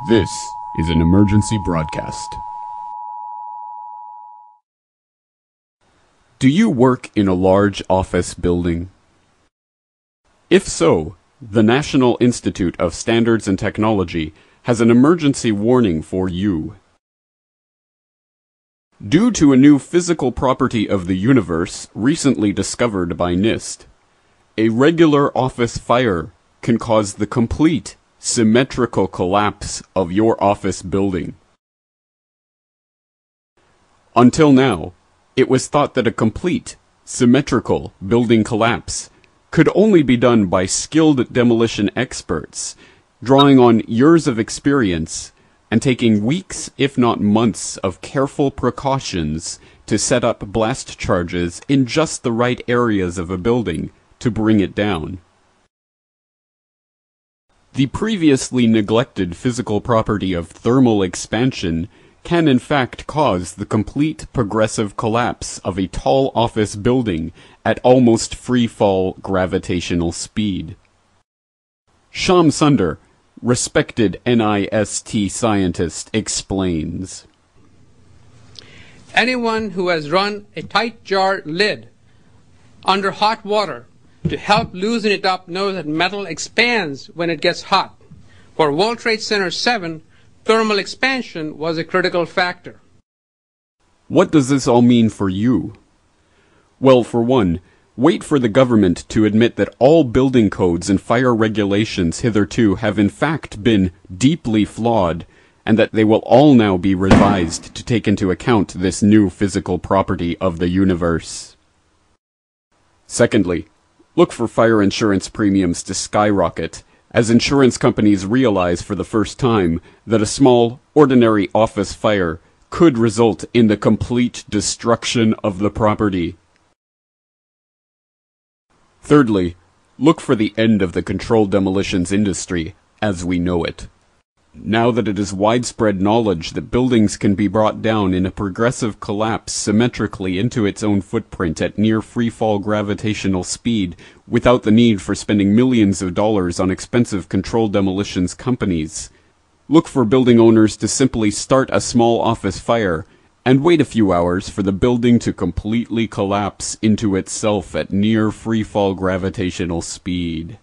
This is an emergency broadcast. Do you work in a large office building? If so, the National Institute of Standards and Technology has an emergency warning for you. Due to a new physical property of the universe recently discovered by Nist, a regular office fire can cause the complete, symmetrical collapse of your office building. Until now, it was thought that a complete, symmetrical building collapse could only be done by skilled demolition experts, drawing on years of experience and taking weeks, if not months, of careful precautions to set up blast charges in just the right areas of a building to bring it down. The previously neglected physical property of thermal expansion can in fact cause the complete progressive collapse of a tall office building at almost free-fall gravitational speed. Shyam Sunder, respected NIST scientist, explains. Anyone who has run a tight jar lid under hot water to help loosen it up knows that metal expands when it gets hot. For World Trade Center 7, thermal expansion was a critical factor. What does this all mean for you? Well, for one, wait for the government to admit that all building codes and fire regulations hitherto have in fact been deeply flawed, and that they will all now be revised to take into account this new physical property of the universe. Secondly, look for fire insurance premiums to skyrocket, as insurance companies realize for the first time that a small, ordinary office fire could result in the complete destruction of the property. Thirdly, look for the end of the controlled demolitions industry as we know it. Now that it is widespread knowledge that buildings can be brought down in a progressive collapse symmetrically into its own footprint at near free-fall gravitational speed without the need for spending millions of dollars on expensive controlled demolitions companies, look for building owners to simply start a small office fire and wait a few hours for the building to completely collapse into itself at near free-fall gravitational speed.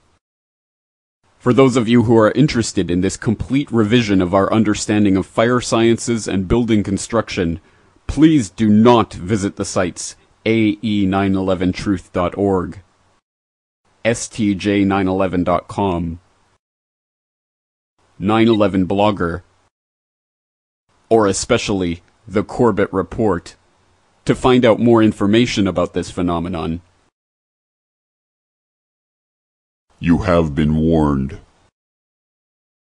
For those of you who are interested in this complete revision of our understanding of fire sciences and building construction, please do not visit the sites ae911truth.org, stj911.com, 911blogger, or especially the Corbett Report, to find out more information about this phenomenon. You have been warned.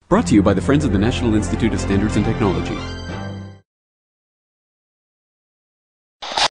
Brought to you by the Friends of the National Institute of Standards and Technology.